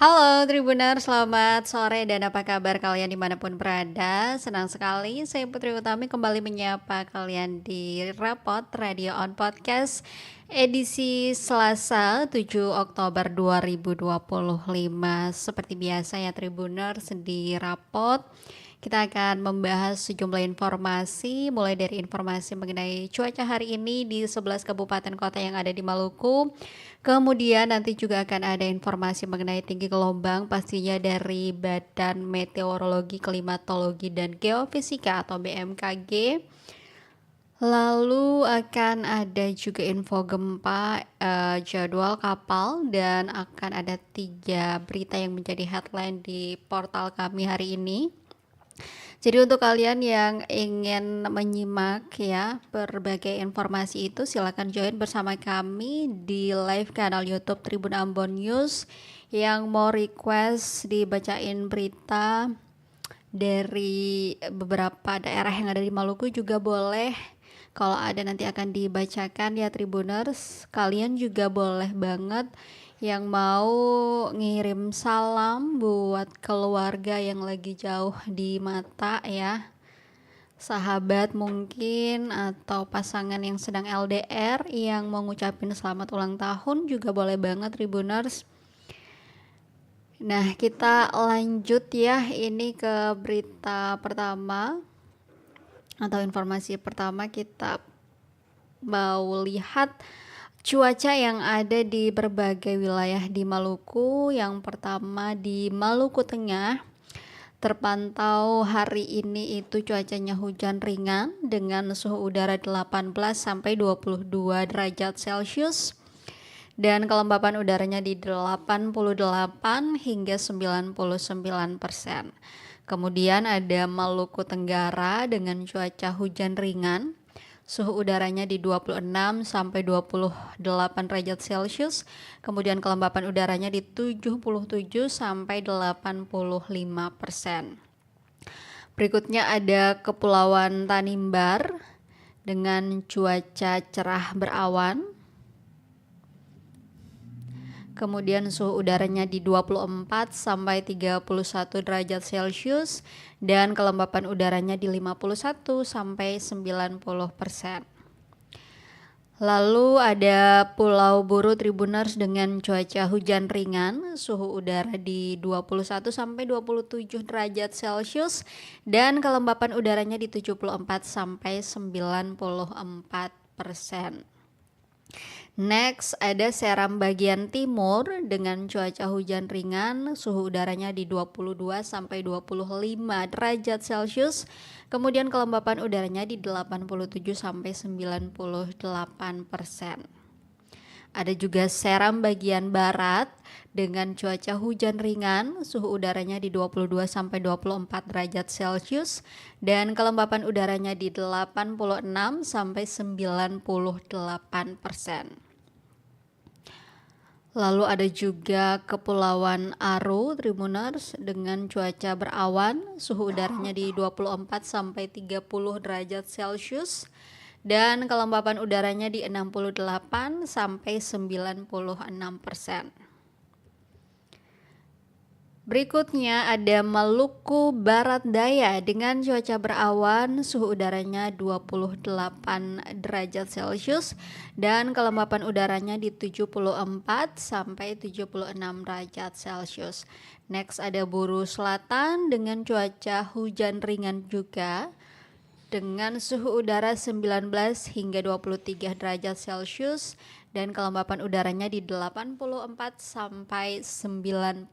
Halo Tribuner, selamat sore dan apa kabar kalian dimanapun berada. Senang sekali saya Putri Utami kembali menyapa kalian di Rapot Radio on Podcast edisi Selasa 7 Oktober 2025. Seperti biasa ya Tribuners, di Rapot kita akan membahas sejumlah informasi, mulai dari informasi mengenai cuaca hari ini di 11 kabupaten kota yang ada di Maluku. Kemudian nanti juga akan ada informasi mengenai tinggi gelombang pastinya dari Badan Meteorologi, Klimatologi, dan Geofisika atau BMKG. Lalu akan ada juga info gempa, jadwal kapal, dan akan ada 3 berita yang menjadi headline di portal kami hari ini. Jadi untuk kalian yang ingin menyimak ya berbagai informasi itu, silakan join bersama kami di live kanal YouTube Tribun Ambon News. Yang mau request dibacain berita dari beberapa daerah yang ada di Maluku juga boleh. Kalau ada nanti akan dibacakan ya Tribuners. Kalian juga boleh banget yang mau ngirim salam buat keluarga yang lagi jauh di mata ya, sahabat mungkin atau pasangan yang sedang LDR yang mau ngucapin selamat ulang tahun juga boleh banget Tribuners. Nah kita lanjut ya, ini ke berita pertama atau informasi pertama. Kita mau lihat cuaca yang ada di berbagai wilayah di Maluku. Yang pertama di Maluku Tengah, terpantau hari ini itu cuacanya hujan ringan dengan suhu udara 18 sampai 22 derajat Celcius dan kelembapan udaranya di 88 hingga 99%. Kemudian ada Maluku Tenggara dengan cuaca hujan ringan, suhu udaranya di 26 sampai 28 derajat Celcius, kemudian kelembapan udaranya di 77 sampai 85%. Berikutnya ada Kepulauan Tanimbar dengan cuaca cerah berawan. Kemudian suhu udaranya di 24 sampai 31 derajat Celcius dan kelembapan udaranya di 51 sampai 90%. Lalu ada Pulau Buru Tribuners dengan cuaca hujan ringan, suhu udara di 21 sampai 27 derajat Celcius dan kelembapan udaranya di 74 sampai 94%. Next ada Seram bagian timur dengan cuaca hujan ringan, suhu udaranya di 22 sampai 25 derajat Celcius. Kemudian kelembapan udaranya di 87 sampai 98%. Ada juga Seram bagian barat dengan cuaca hujan ringan, suhu udaranya di 22 sampai 24 derajat Celcius dan kelembapan udaranya di 86 sampai 98%. Lalu ada juga Kepulauan Aru Tribuners dengan cuaca berawan, suhu udaranya di 24 sampai 30 derajat Celcius dan kelembapan udaranya di 68 sampai 96%. Berikutnya ada Maluku Barat Daya dengan cuaca berawan, suhu udaranya 28 derajat Celcius dan kelembapan udaranya di 74 sampai 76 derajat Celcius. Next ada Buru Selatan dengan cuaca hujan ringan juga dengan suhu udara 19 hingga 23 derajat Celcius dan kelembapan udaranya di 84 sampai 99%.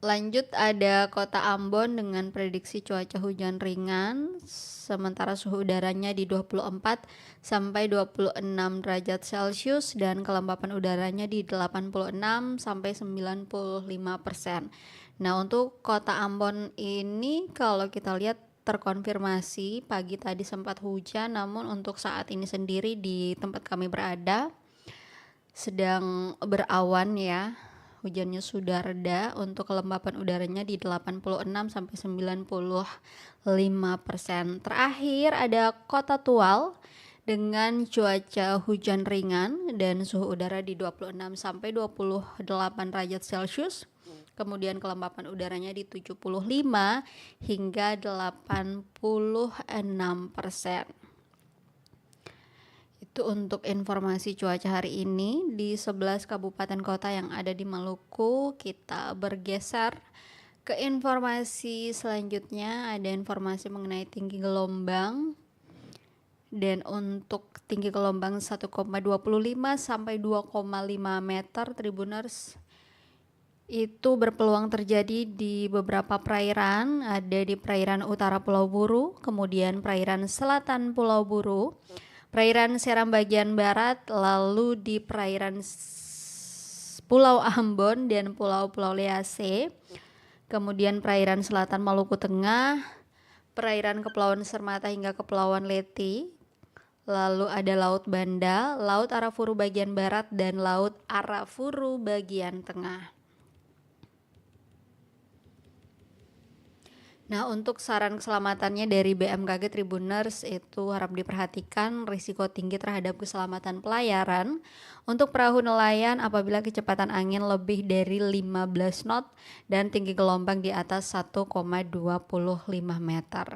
Lanjut ada Kota Ambon dengan prediksi cuaca hujan ringan, sementara suhu udaranya di 24 sampai 26 derajat Celcius dan kelembapan udaranya di 86 sampai 95%. Nah, untuk Kota Ambon ini kalau kita lihat terkonfirmasi pagi tadi sempat hujan, namun untuk saat ini sendiri di tempat kami berada sedang berawan ya. Hujannya sudah reda, untuk kelembapan udaranya di 86 sampai 95%. Terakhir ada Kota Tual dengan cuaca hujan ringan dan suhu udara di 26 sampai 28 derajat Celcius. Kemudian kelembapan udaranya di 75 hingga 86%. Itu untuk informasi cuaca hari ini di 11 kabupaten kota yang ada di Maluku. Kita bergeser ke informasi selanjutnya, ada informasi mengenai tinggi gelombang. Dan untuk tinggi gelombang 1,25 sampai 2,5 meter Tribuners, itu berpeluang terjadi di beberapa perairan, ada di perairan utara Pulau Buru, kemudian perairan selatan Pulau Buru, perairan Seram bagian barat, lalu di perairan Pulau Ambon dan Pulau-Pulau Lease, kemudian perairan selatan Maluku Tengah, perairan Kepulauan Sermata hingga Kepulauan Leti, lalu ada Laut Banda, Laut Arafuru bagian barat, dan Laut Arafuru bagian tengah. Nah, untuk saran keselamatannya dari BMKG Tribuners itu harap diperhatikan risiko tinggi terhadap keselamatan pelayaran untuk perahu nelayan apabila kecepatan angin lebih dari 15 knot dan tinggi gelombang di atas 1,25 meter.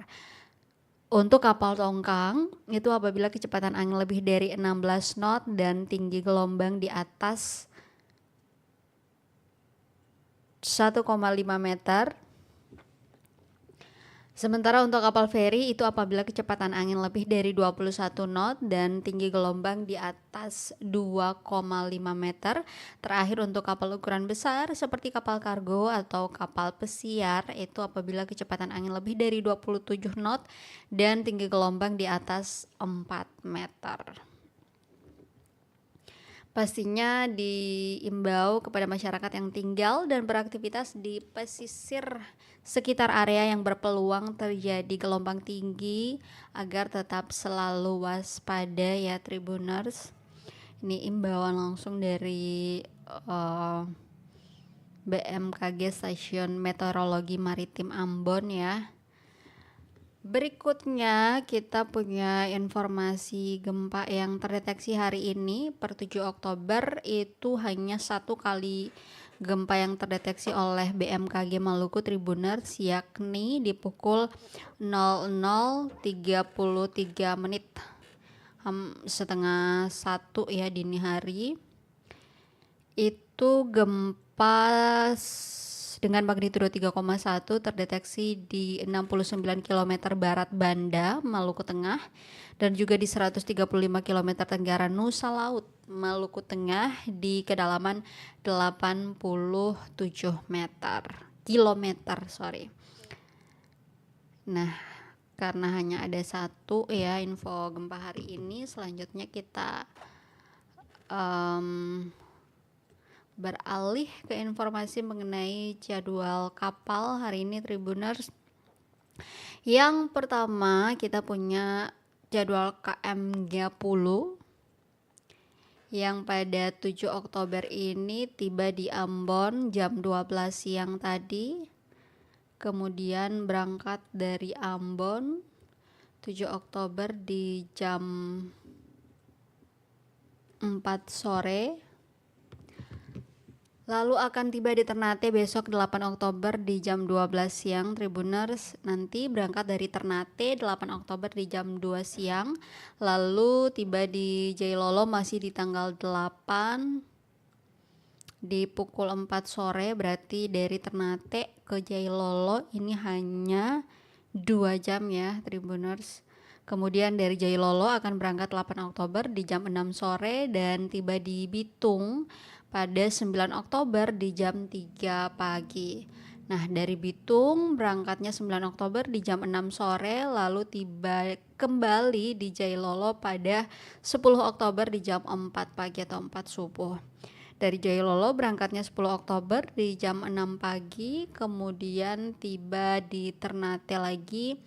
Untuk kapal tongkang itu apabila kecepatan angin lebih dari 16 knot dan tinggi gelombang di atas 1,5 meter. Sementara untuk kapal feri itu apabila kecepatan angin lebih dari 21 knot dan tinggi gelombang di atas 2,5 meter. Terakhir untuk kapal ukuran besar seperti kapal kargo atau kapal pesiar itu apabila kecepatan angin lebih dari 27 knot dan tinggi gelombang di atas 4 meter. Pastinya diimbau kepada masyarakat yang tinggal dan beraktivitas di pesisir sekitar area yang berpeluang terjadi gelombang tinggi agar tetap selalu waspada ya Tribuners. Ini imbauan langsung dari BMKG Stasiun Meteorologi Maritim Ambon ya. Berikutnya kita punya informasi gempa yang terdeteksi hari ini per 7 Oktober itu hanya satu kali gempa yang terdeteksi oleh BMKG Maluku Tribuners, yakni di pukul 00.33 menit setengah satu ya dini hari. Itu gempa dengan magnitudo 3,1 terdeteksi di 69 km barat Banda, Maluku Tengah, dan juga di 135 km tenggara Nusa Laut, Maluku Tengah di kedalaman 87 kilometer. Nah, karena hanya ada satu ya info gempa hari ini, selanjutnya kita beralih ke informasi mengenai jadwal kapal hari ini Tribuners. Yang pertama kita punya jadwal KM Gapulu yang pada 7 Oktober ini tiba di Ambon jam 12 siang tadi. Kemudian berangkat dari Ambon 7 Oktober di jam 4 sore. Lalu akan tiba di Ternate besok 8 Oktober di jam 12 siang Tribuners. Nanti berangkat dari Ternate 8 Oktober di jam 2 siang. Lalu tiba di Jailolo masih di tanggal 8 di pukul 4 sore. Berarti dari Ternate ke Jailolo ini hanya 2 jam ya Tribuners. Kemudian dari Jailolo akan berangkat 8 Oktober di jam 6 sore dan tiba di Bitung pada 9 Oktober di jam 3 pagi. Nah, dari Bitung berangkatnya 9 Oktober di jam 6 sore, lalu tiba kembali di Jailolo pada 10 Oktober di jam 4 pagi atau 4 subuh. Dari Jailolo berangkatnya 10 Oktober di jam 6 pagi, kemudian tiba di Ternate lagi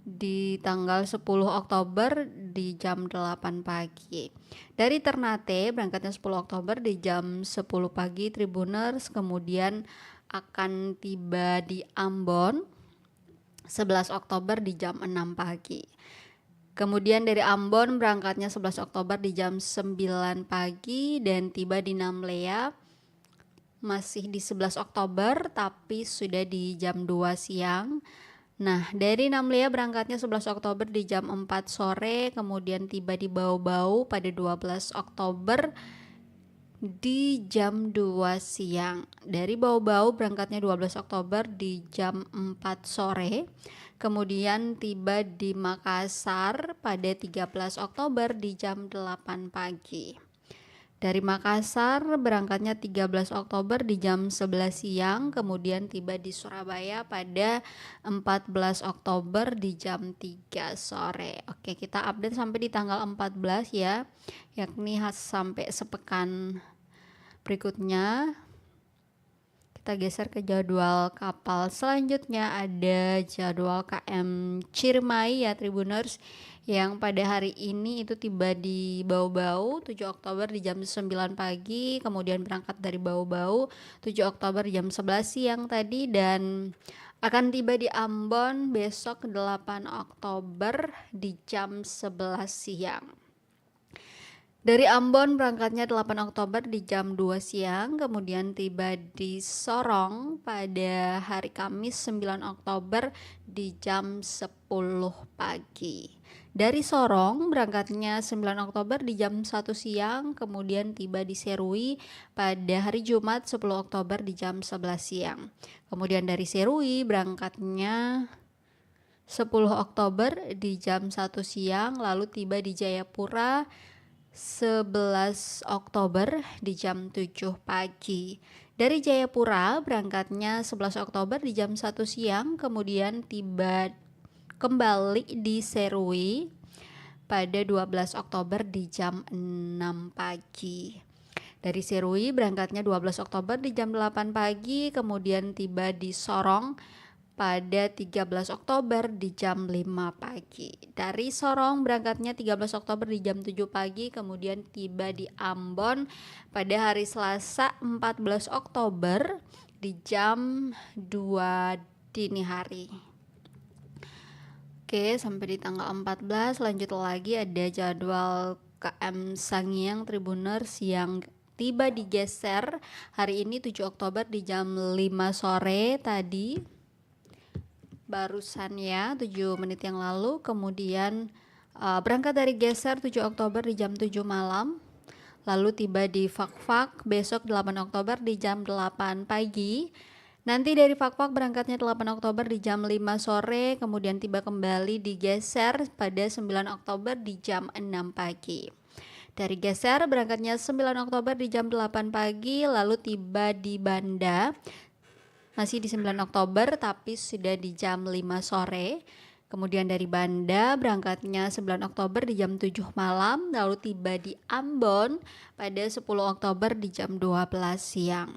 di tanggal 10 Oktober di jam 8 pagi. Dari Ternate berangkatnya 10 Oktober di jam 10 pagi Tribuners, kemudian akan tiba di Ambon 11 Oktober di jam 6 pagi. Kemudian dari Ambon berangkatnya 11 Oktober di jam 9 pagi dan tiba di Namlea masih di 11 Oktober tapi sudah di jam 2 siang. Nah, dari Namlea berangkatnya 11 Oktober di jam 4 sore, kemudian tiba di Bau-Bau pada 12 Oktober di jam 2 siang. Dari Bau-Bau berangkatnya 12 Oktober di jam 4 sore. Kemudian tiba di Makassar pada 13 Oktober di jam 8 pagi. Dari Makassar berangkatnya 13 Oktober di jam 11 siang, kemudian tiba di Surabaya pada 14 Oktober di jam 3 sore. Oke, kita update sampai di tanggal 14 ya, yakni sampai sepekan berikutnya. Kita geser ke jadwal kapal selanjutnya, ada jadwal KM Ciremai ya Tribuners, yang pada hari ini itu tiba di Bau-Bau 7 Oktober di jam 9 pagi, kemudian berangkat dari Bau-Bau 7 Oktober jam 11 siang tadi, dan akan tiba di Ambon besok 8 Oktober di jam 11 siang. Dari Ambon berangkatnya 8 Oktober di jam 2 siang, kemudian tiba di Sorong pada hari Kamis 9 Oktober di jam 10 pagi. Dari Sorong berangkatnya 9 Oktober di jam 1 siang, kemudian tiba di Serui pada hari Jumat 10 Oktober di jam 11 siang. Kemudian dari Serui berangkatnya 10 Oktober di jam 1 siang, lalu tiba di Jayapura 11 Oktober di jam 7 pagi. Dari Jayapura berangkatnya 11 Oktober di jam 1 siang, kemudian tiba kembali di Serui pada 12 Oktober di jam 6 pagi. Dari Serui berangkatnya 12 Oktober di jam 8 pagi, kemudian tiba di Sorong pada 13 Oktober di jam 5 pagi. Dari Sorong berangkatnya 13 Oktober di jam 7 pagi, kemudian tiba di Ambon pada hari Selasa 14 Oktober di jam 2 dini hari. Oke, sampai di tanggal 14 lanjut lagi ada jadwal KM Sangiang Tribuners yang tiba digeser hari ini 7 Oktober di jam 5 sore tadi, barusan ya 7 menit yang lalu. Kemudian berangkat dari geser 7 Oktober di jam 7 malam, lalu tiba di Fakfak besok 8 Oktober di jam 8 pagi. Nanti dari Fakfak berangkatnya 8 Oktober di jam 5 sore, kemudian tiba kembali digeser pada 9 Oktober di jam 6 pagi. Dari geser berangkatnya 9 Oktober di jam 8 pagi, lalu tiba di Banda masih di 9 Oktober tapi sudah di jam 5 sore. Kemudian dari Banda berangkatnya 9 Oktober di jam 7 malam, lalu tiba di Ambon pada 10 Oktober di jam 12 siang.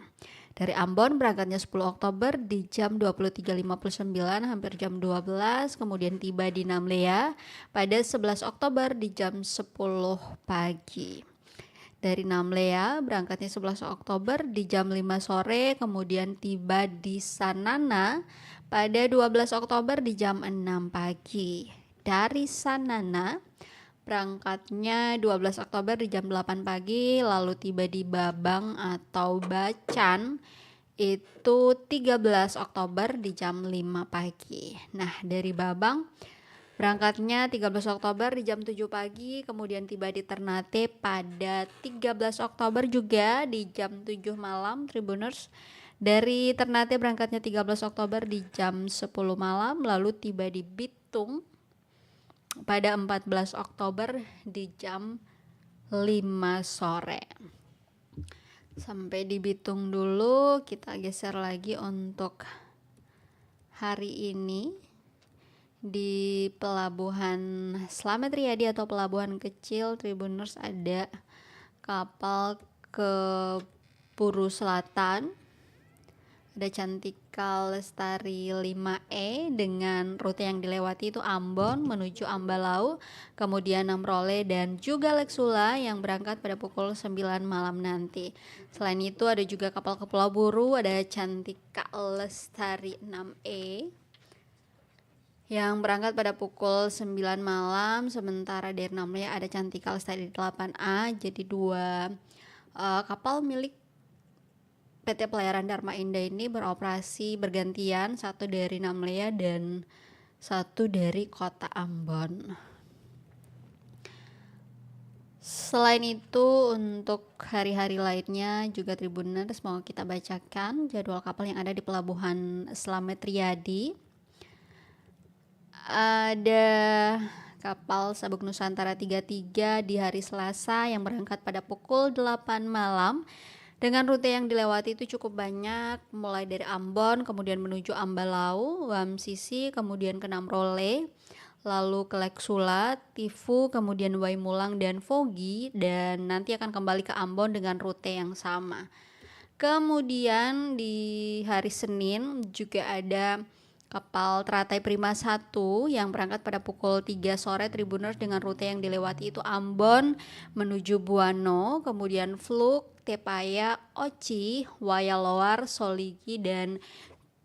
Dari Ambon berangkatnya 10 Oktober di jam 23.59 hampir jam 12, kemudian tiba di Namlea pada 11 Oktober di jam 10 pagi. Dari Namlea berangkatnya 11 Oktober di jam 5 sore, kemudian tiba di Sanana pada 12 Oktober di jam 6 pagi. Dari Sanana berangkatnya 12 Oktober di jam 8 pagi, lalu tiba di Babang atau Bacan itu 13 Oktober di jam 5 pagi. Nah, dari Babang berangkatnya 13 Oktober di jam 7 pagi, kemudian tiba di Ternate pada 13 Oktober juga di jam 7 malam Tribuners. Dari Ternate berangkatnya 13 Oktober di jam 10 malam, lalu tiba di Bitung pada 14 Oktober di jam 5 sore. Sampai di Bitung dulu, kita geser lagi untuk hari ini. Di pelabuhan Slamet Riyadi atau pelabuhan kecil Tribuners ada kapal ke Puru Selatan, ada Cantika Lestari 5E dengan rute yang dilewati itu Ambon menuju Ambalau, kemudian Namrole dan juga Lexula yang berangkat pada pukul 9 malam nanti. Selain itu ada juga kapal ke Pulau Buru, ada Cantika Lestari 6E. yang berangkat pada pukul 9 malam, sementara dari Namlea ada Cantika Lestari 8A. Jadi dua kapal milik PT Pelayaran Dharma Indah ini beroperasi bergantian, satu dari Namlea dan satu dari Kota Ambon. Selain itu, untuk hari-hari lainnya juga Tribuners mau kita bacakan jadwal kapal yang ada di Pelabuhan Slamet Riyadi. Ada kapal Sabuk Nusantara 33 di hari Selasa yang berangkat pada pukul 8 malam. Dengan rute yang dilewati itu cukup banyak, mulai dari Ambon, kemudian menuju Ambalau, Wamsisi, kemudian ke Namrole, lalu ke Leksula, Tifu, kemudian Waimulang dan Fogi, dan nanti akan kembali ke Ambon dengan rute yang sama. Kemudian di hari Senin juga ada kapal Teratai Prima 1 yang berangkat pada pukul 3 sore Tribuners dengan rute yang dilewati itu Ambon menuju Buano, kemudian Fluk, Tepaya, Oci, Wayaloar, Soligi, dan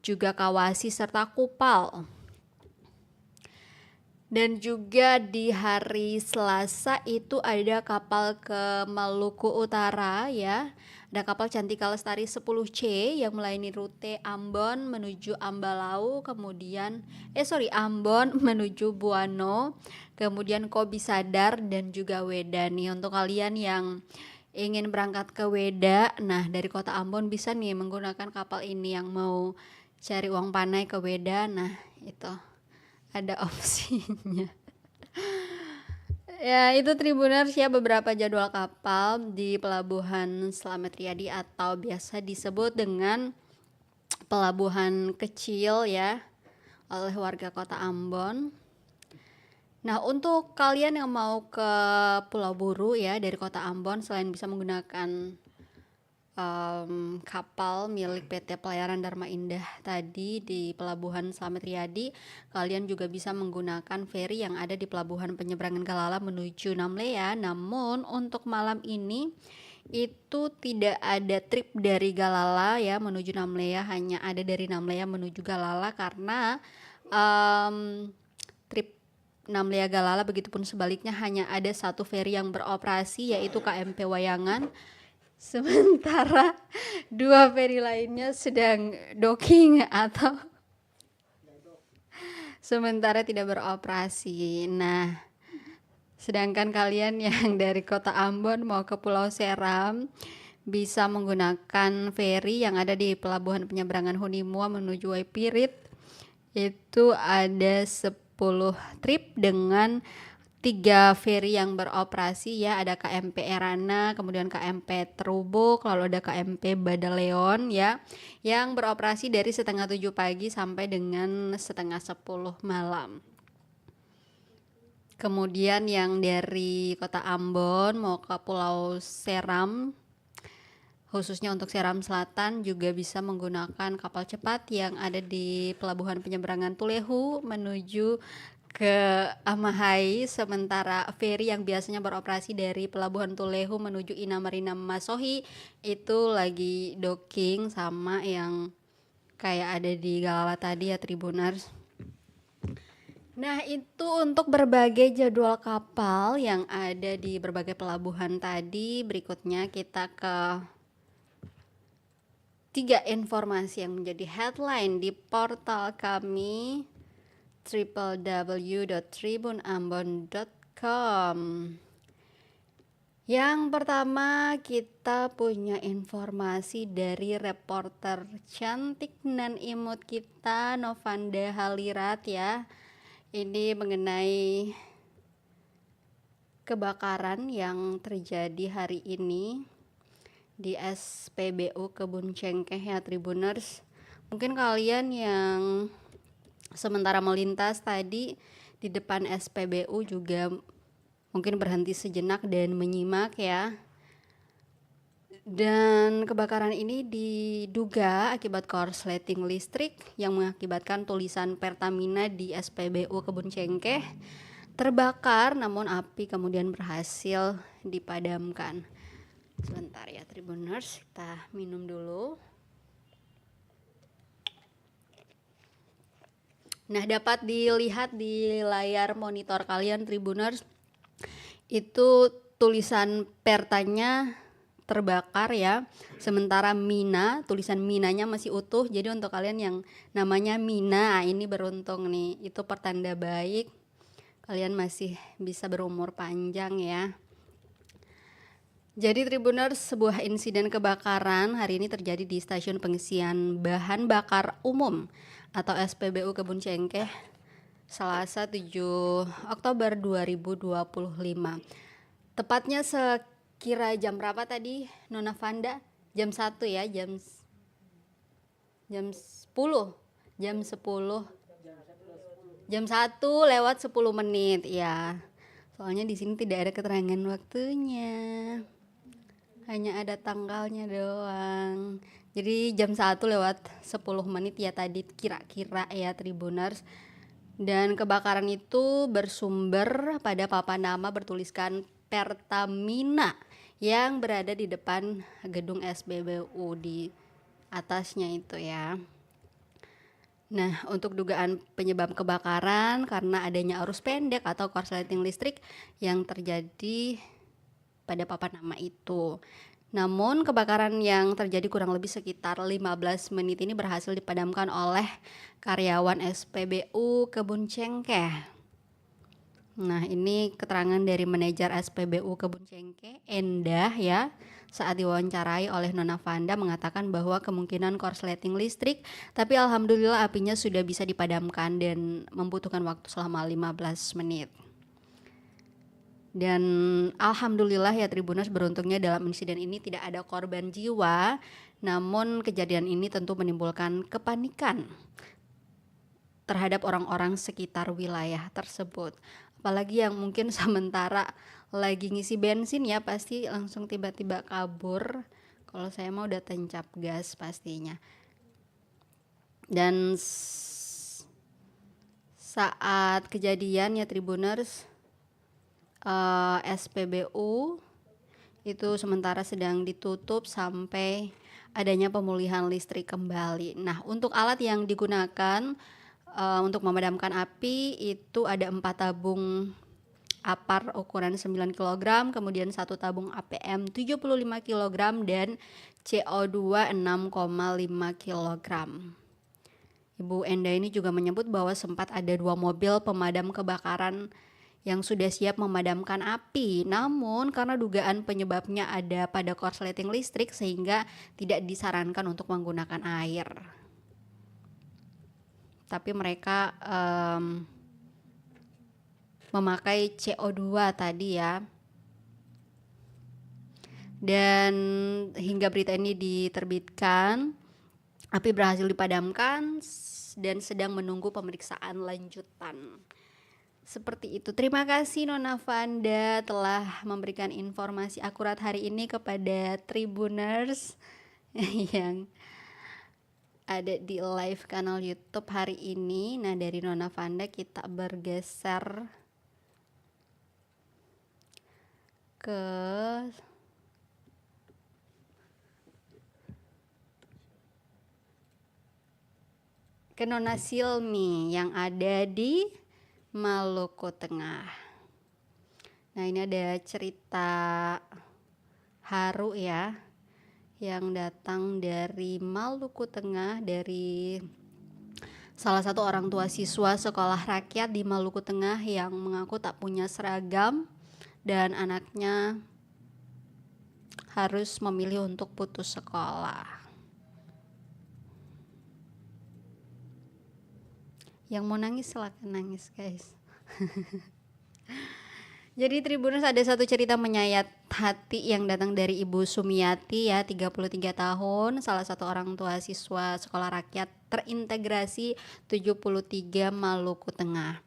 juga Kawasi serta Kupal. Dan juga di hari Selasa itu ada kapal ke Maluku Utara ya. Ada kapal Cantika Lestari 10C yang melayani rute Ambon menuju Ambalau, kemudian Ambon menuju Buano, kemudian Kobi Sadar dan juga Weda nih. Untuk kalian yang ingin berangkat ke Weda, nah dari kota Ambon bisa nih menggunakan kapal ini. Yang mau cari uang panai ke Weda, nah itu ada opsinya. Ya, itu Tribuners ya, beberapa jadwal kapal di Pelabuhan Slamet Riyadi atau biasa disebut dengan pelabuhan kecil ya oleh warga kota Ambon. Nah, untuk kalian yang mau ke Pulau Buru ya dari kota Ambon, selain bisa menggunakan kapal milik PT Pelayaran Dharma Indah tadi di Pelabuhan Slamet Riyadi, kalian juga bisa menggunakan feri yang ada di Pelabuhan Penyeberangan Galala menuju Namlea. Namun untuk malam ini itu tidak ada trip dari Galala ya menuju Namlea, hanya ada dari Namlea menuju Galala karena trip Namlea Galala begitupun sebaliknya hanya ada satu feri yang beroperasi yaitu KMP Wayangan. Sementara dua feri lainnya sedang docking atau sementara tidak beroperasi. Nah, sedangkan kalian yang dari kota Ambon mau ke Pulau Seram bisa menggunakan feri yang ada di Pelabuhan Penyeberangan Hunimua menuju Waipirit. Itu ada 10 trip dengan 3 feri yang beroperasi ya, ada KMP Erana, kemudian KMP Terubuk, lalu ada KMP Badaleon ya, yang beroperasi dari setengah 7 pagi sampai dengan setengah 10 malam. Kemudian yang dari kota Ambon mau ke Pulau Seram, khususnya untuk Seram Selatan juga bisa menggunakan kapal cepat yang ada di Pelabuhan Penyeberangan Tulehu menuju ke Amahai, sementara feri yang biasanya beroperasi dari Pelabuhan Tulehu menuju Ina Marina Masohi itu lagi docking sama yang kayak ada di Galala tadi ya Tribuners. Nah, itu untuk berbagai jadwal kapal yang ada di berbagai pelabuhan tadi. Berikutnya kita ke 3 informasi yang menjadi headline di portal kami www.tribunambon.com. Yang pertama kita punya informasi dari reporter cantik nan imut kita Novanda Halirat ya. Ini mengenai kebakaran yang terjadi hari ini di SPBU Kebun Cengkeh ya Tribuners. Mungkin kalian yang sementara melintas tadi di depan SPBU juga mungkin berhenti sejenak dan menyimak ya. Dan kebakaran ini diduga akibat korsleting listrik yang mengakibatkan tulisan Pertamina di SPBU Kebun Cengkeh terbakar, namun api kemudian berhasil dipadamkan. Sebentar ya Tribuners, kita minum dulu. Nah, dapat dilihat di layar monitor kalian Tribuners, itu tulisan Pertanya terbakar ya. Sementara tulisan Minanya masih utuh. Jadi untuk kalian yang namanya Mina, ini beruntung nih. Itu pertanda baik. Kalian masih bisa berumur panjang ya. Jadi Tribuners, sebuah insiden kebakaran hari ini terjadi di Stasiun Pengisian Bahan Bakar Umum atau SPBU Kebun Cengkeh, Selasa 7 Oktober 2025. Tepatnya sekira jam berapa tadi Nona Vanda? Jam 1 ya, jam 10. Jam 1 lewat 10 menit ya. Soalnya di sini tidak ada keterangan waktunya. Hanya ada tanggalnya doang. Jadi jam 1 lewat 10 menit ya tadi kira-kira ya Tribuners. Dan kebakaran itu bersumber pada papan nama bertuliskan Pertamina yang berada di depan gedung SPBU di atasnya itu ya. Nah, untuk dugaan penyebab kebakaran karena adanya arus pendek atau korsleting listrik yang terjadi pada papan nama itu. Namun kebakaran yang terjadi kurang lebih sekitar 15 menit ini berhasil dipadamkan oleh karyawan SPBU Kebun Cengkeh. Nah, ini keterangan dari manajer SPBU Kebun Cengkeh, Endah ya, saat diwawancarai oleh Nona Vanda mengatakan bahwa kemungkinan korsleting listrik, tapi alhamdulillah apinya sudah bisa dipadamkan dan membutuhkan waktu selama 15 menit. Dan alhamdulillah ya Tribuners, beruntungnya dalam insiden ini tidak ada korban jiwa, namun kejadian ini tentu menimbulkan kepanikan terhadap orang-orang sekitar wilayah tersebut. Apalagi yang mungkin sementara lagi ngisi bensin ya, pasti langsung tiba-tiba kabur. Kalau saya mau udah tancap gas pastinya. Dan saat kejadian ya Tribuners, SPBU itu sementara sedang ditutup sampai adanya pemulihan listrik kembali. Nah, untuk alat yang digunakan untuk memadamkan api itu ada 4 tabung APAR ukuran 9 kg, kemudian 1 tabung APM 75 kg dan CO2 6,5 kg. Ibu Enda ini juga menyebut bahwa sempat ada 2 mobil pemadam kebakaran yang sudah siap memadamkan api, namun karena dugaan penyebabnya ada pada korsleting listrik sehingga tidak disarankan untuk menggunakan air. Tapi mereka memakai CO2 tadi ya. Dan hingga berita ini diterbitkan, api berhasil dipadamkan dan sedang menunggu pemeriksaan lanjutan. Seperti itu. Terima kasih Nona Vanda telah memberikan informasi akurat hari ini kepada Tribuners yang ada di live kanal YouTube hari ini. Nah, dari Nona Vanda kita bergeser ke Nona Silmi yang ada di Maluku Tengah. Nah, ini ada cerita haru ya yang datang dari Maluku Tengah, dari salah satu orang tua siswa sekolah rakyat di Maluku Tengah yang mengaku tak punya seragam dan anaknya harus memilih untuk putus sekolah. Yang mau nangis silakan nangis guys. Jadi Tribuners, ada satu cerita menyayat hati yang datang dari Ibu Sumiati ya, 33 tahun, salah satu orang tua siswa sekolah rakyat terintegrasi 73 Maluku Tengah.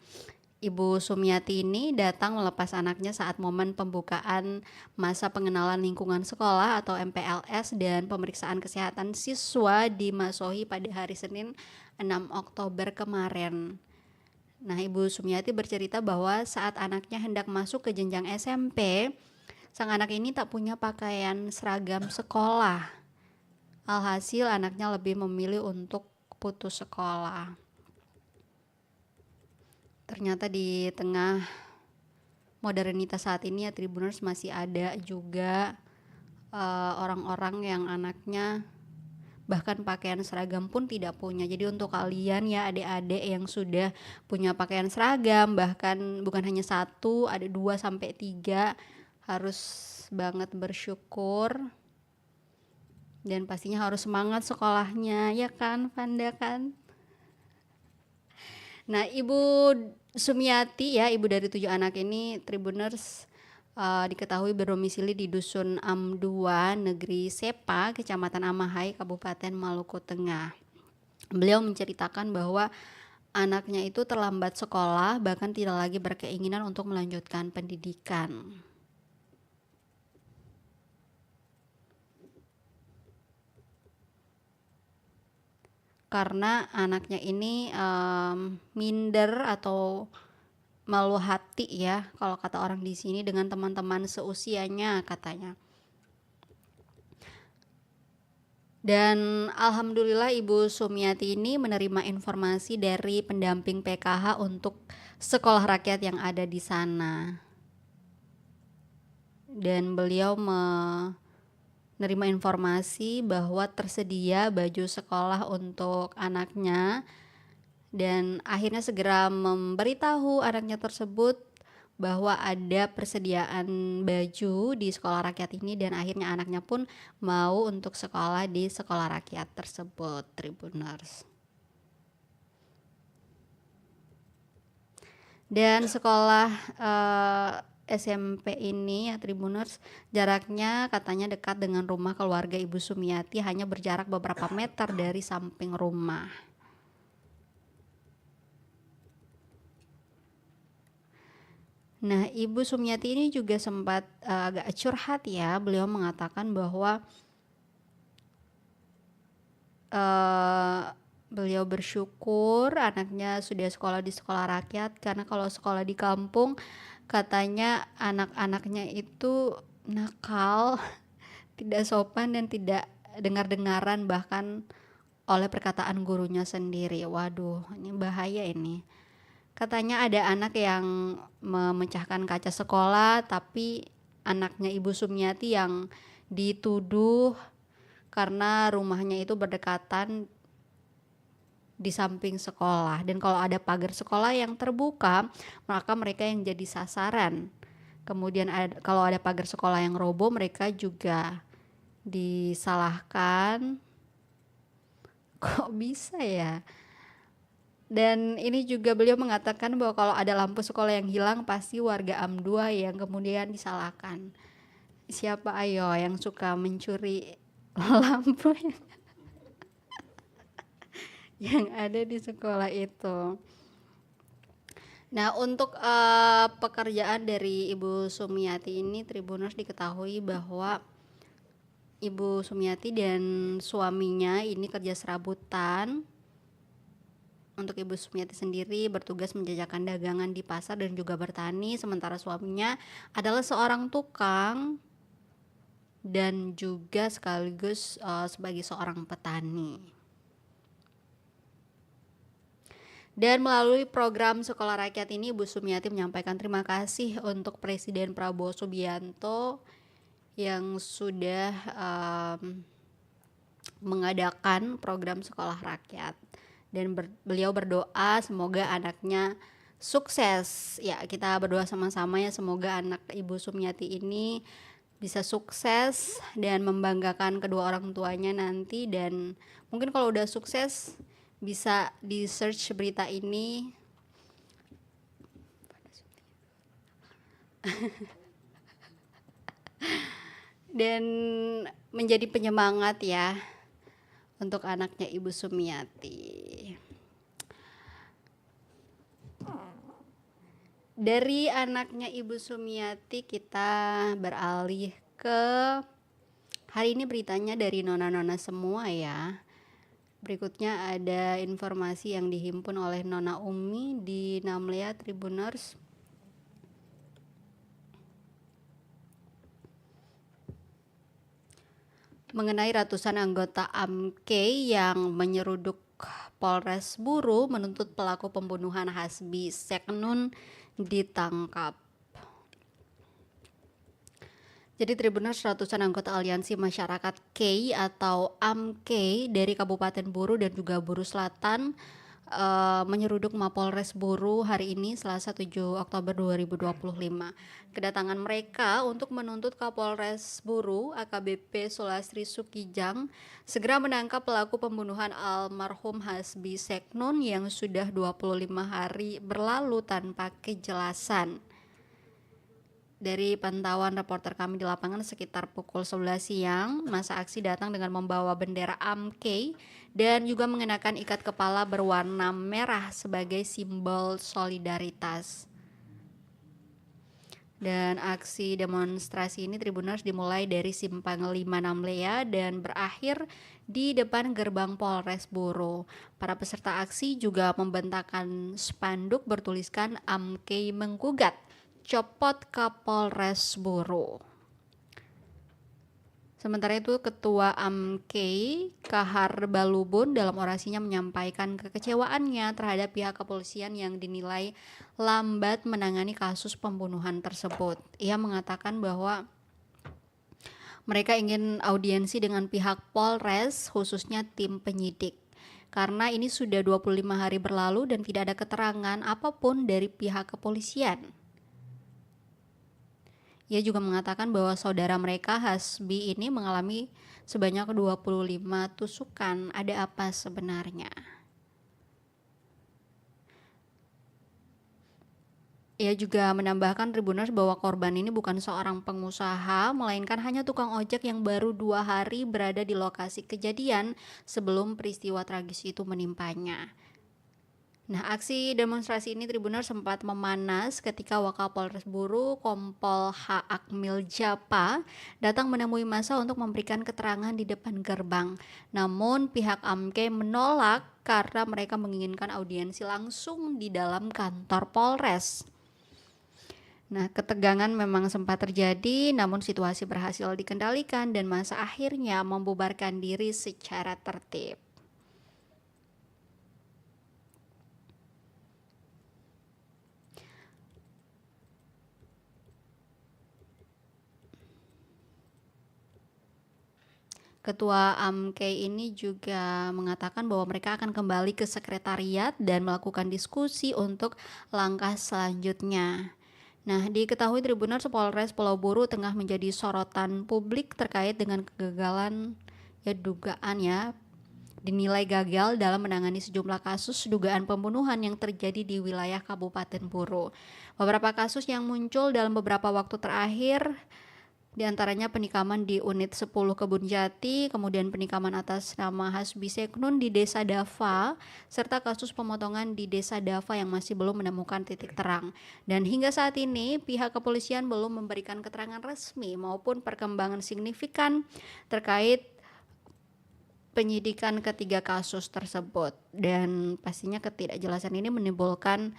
Ibu Sumiati ini datang melepas anaknya saat momen pembukaan masa pengenalan lingkungan sekolah atau MPLS dan pemeriksaan kesehatan siswa di Masohi pada hari Senin 6 Oktober kemarin. Nah, Ibu Sumiati bercerita bahwa saat anaknya hendak masuk ke jenjang SMP, sang anak ini tak punya pakaian seragam sekolah. Alhasil anaknya lebih memilih untuk putus sekolah. ternyata di tengah modernitas saat ini ya Tribuners, masih ada juga orang-orang yang anaknya bahkan pakaian seragam pun tidak punya. Jadi untuk kalian ya adik-adik yang sudah punya pakaian seragam, bahkan bukan hanya satu, ada 2 sampai 3, harus banget bersyukur dan pastinya harus semangat sekolahnya, ya kan Vanda kan? Nah, Ibu Sumiati ya, ibu dari 7 anak ini Tribuners, diketahui berdomisili di Dusun Am2, Negeri Sepa, Kecamatan Amahai, Kabupaten Maluku Tengah. Beliau menceritakan bahwa anaknya itu terlambat sekolah, bahkan tidak lagi berkeinginan untuk melanjutkan pendidikan. Karena anaknya ini minder atau malu hati ya, kalau kata orang di sini, dengan teman-teman seusianya katanya. Dan alhamdulillah Ibu Sumiati ini menerima informasi dari pendamping PKH untuk sekolah rakyat yang ada di sana. Dan beliau menerima informasi bahwa tersedia baju sekolah untuk anaknya, dan akhirnya segera memberitahu anaknya tersebut bahwa ada persediaan baju di sekolah rakyat ini, dan akhirnya anaknya pun mau untuk sekolah di sekolah rakyat tersebut, Tribuners. Dan sekolah SMP ini ya Tribuners, jaraknya katanya dekat dengan rumah keluarga Ibu Sumiati, hanya berjarak beberapa meter dari samping rumah. Nah, Ibu Sumiati ini juga sempat agak curhat ya. Beliau mengatakan bahwa beliau bersyukur anaknya sudah sekolah di sekolah rakyat, karena kalau sekolah di kampung katanya anak-anaknya itu nakal, tidak sopan, dan tidak dengar-dengaran bahkan oleh perkataan gurunya sendiri. Waduh, ini bahaya ini. Katanya ada anak yang memecahkan kaca sekolah, tapi anaknya Ibu Sumiati yang dituduh karena rumahnya itu berdekatan di samping sekolah, dan kalau ada pagar sekolah yang terbuka, maka mereka yang jadi sasaran. Kemudian kalau ada pagar sekolah yang roboh, mereka juga disalahkan. Kok bisa ya? Dan ini juga beliau mengatakan bahwa kalau ada lampu sekolah yang hilang, pasti warga Am2 yang kemudian disalahkan. Siapa ayo yang suka mencuri lampu yang ada di sekolah itu. Nah, untuk pekerjaan dari Ibu Sumiati ini Tribuners, diketahui bahwa Ibu Sumiati dan suaminya ini kerja serabutan. Untuk Ibu Sumiati sendiri bertugas menjajakan dagangan di pasar dan juga bertani, sementara suaminya adalah seorang tukang dan juga sekaligus sebagai seorang petani. Dan melalui program Sekolah Rakyat ini, Ibu Sumiati menyampaikan terima kasih untuk Presiden Prabowo Subianto yang sudah mengadakan program Sekolah Rakyat. Dan beliau berdoa semoga anaknya sukses. Ya, kita berdoa sama-sama ya, semoga anak Ibu Sumiati ini bisa sukses dan membanggakan kedua orang tuanya nanti. Dan mungkin kalau udah sukses bisa di search berita ini dan menjadi penyemangat ya untuk anaknya Ibu Sumiati. Dari anaknya Ibu Sumiati kita beralih ke hari ini beritanya dari nona-nona semua ya. Berikutnya ada informasi yang dihimpun oleh Nona Umi di Namlea Tribuners. Mengenai ratusan anggota AMKE yang menyeruduk Polres Buru menuntut pelaku pembunuhan Hasbi Seknun ditangkap. Jadi Tribuners, ratusan anggota Aliansi Masyarakat Kei atau AMKEI dari Kabupaten Buru dan juga Buru Selatan menyeruduk Mapolres Buru hari ini Selasa 7 Oktober 2025. Kedatangan mereka untuk menuntut Kapolres Buru AKBP Sulastri Sukijang segera menangkap pelaku pembunuhan almarhum Hasbi Seknun yang sudah 25 hari berlalu tanpa kejelasan. Dari pantauan reporter kami di lapangan sekitar pukul 11 siang, masa aksi datang dengan membawa bendera AMKEI dan juga mengenakan ikat kepala berwarna merah sebagai simbol solidaritas. Dan aksi demonstrasi ini Tribuners dimulai dari Simpang 5 Namlea dan berakhir di depan gerbang Polres Buru. Para peserta aksi juga membentangkan spanduk bertuliskan AMKEI menggugat, copot Kapolres Buru. Sementara itu Ketua AMKEI Kahar Balubun dalam orasinya menyampaikan kekecewaannya terhadap pihak kepolisian yang dinilai lambat menangani kasus pembunuhan tersebut. Ia mengatakan bahwa mereka ingin audiensi dengan pihak Polres, khususnya tim penyidik. Karena ini sudah 25 hari berlalu dan tidak ada keterangan apapun dari pihak kepolisian. Ia juga mengatakan bahwa saudara mereka Hasbi ini mengalami sebanyak 25 tusukan. Ada apa sebenarnya? Ia juga menambahkan Tribuners bahwa korban ini bukan seorang pengusaha, melainkan hanya tukang ojek yang baru 2 hari berada di lokasi kejadian sebelum peristiwa tragis itu menimpanya. Nah, aksi demonstrasi ini Tribuners sempat memanas ketika Wakapolres Buru Kompol H. Akmil Japa datang menemui massa untuk memberikan keterangan di depan gerbang. Namun pihak AMKEI menolak karena mereka menginginkan audiensi langsung di dalam kantor Polres. Nah, ketegangan memang sempat terjadi, namun situasi berhasil dikendalikan dan massa akhirnya membubarkan diri secara tertib. Ketua AMKEI ini juga mengatakan bahwa mereka akan kembali ke sekretariat dan melakukan diskusi untuk langkah selanjutnya. Nah, diketahui Tribuners Polres Pulau Buru tengah menjadi sorotan publik terkait dengan kegagalan dugaan dinilai gagal dalam menangani sejumlah kasus dugaan pembunuhan yang terjadi di wilayah Kabupaten Buru. Beberapa kasus yang muncul dalam beberapa waktu terakhir di antaranya penikaman di unit 10 Kebun Jati, kemudian penikaman atas nama Hasbi Seknun di Desa Dava, serta kasus pemotongan di Desa Dava yang masih belum menemukan titik terang. Dan hingga saat ini pihak kepolisian belum memberikan keterangan resmi maupun perkembangan signifikan terkait penyidikan ketiga kasus tersebut. Dan pastinya ketidakjelasan ini menimbulkan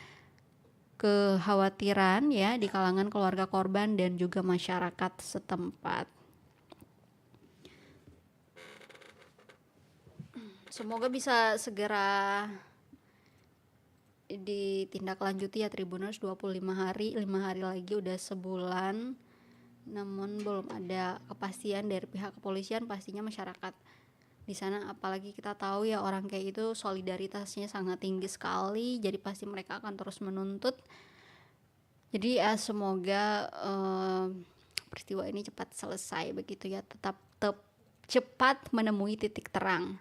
kekhawatiran di kalangan keluarga korban dan juga masyarakat setempat. Semoga bisa segera ditindaklanjuti Tribuners. 25 hari, 5 hari lagi udah sebulan, namun belum ada kepastian dari pihak kepolisian. Pastinya masyarakat di sana, apalagi kita tahu orang kayak itu solidaritasnya sangat tinggi sekali, jadi pasti mereka akan terus menuntut. Jadi semoga peristiwa ini cepat selesai begitu tetap cepat menemui titik terang.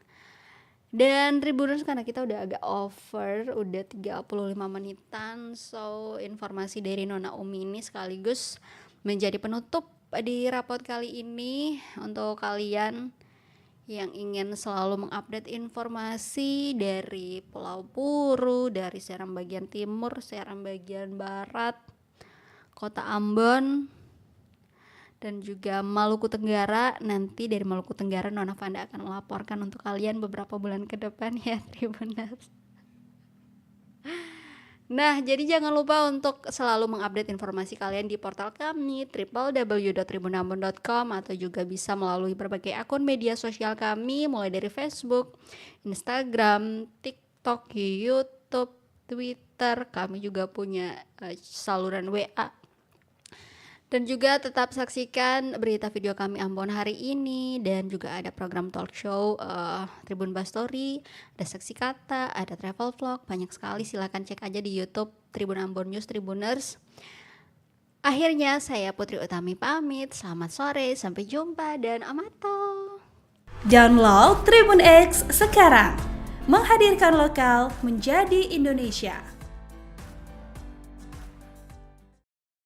Dan Tribuners, karena kita udah agak over, udah 35 menitan, so informasi dari Nona Umi ini sekaligus menjadi penutup di rapot kali ini. Untuk kalian yang ingin selalu mengupdate informasi dari Pulau Buru, dari Seram bagian timur, Seram bagian barat, Kota Ambon, dan juga Maluku Tenggara. Nanti dari Maluku Tenggara Nona Fanda akan melaporkan untuk kalian beberapa bulan ke depan Tribuners. Nah, jadi jangan lupa untuk selalu mengupdate informasi kalian di portal kami www.tribunambon.com, atau juga bisa melalui berbagai akun media sosial kami mulai dari Facebook, Instagram, TikTok, TikTok, YouTube, Twitter. Kami juga punya saluran WA. Dan juga tetap saksikan berita video kami Ambon hari ini, dan juga ada program talk show Tribun Bastory, ada Saksi Kata, ada travel vlog, banyak sekali. Silakan cek aja di YouTube Tribun Ambon News Tribuners. Akhirnya saya Putri Utami pamit. Selamat sore, sampai jumpa dan amato. Download Tribun X sekarang. Menghadirkan lokal menjadi Indonesia.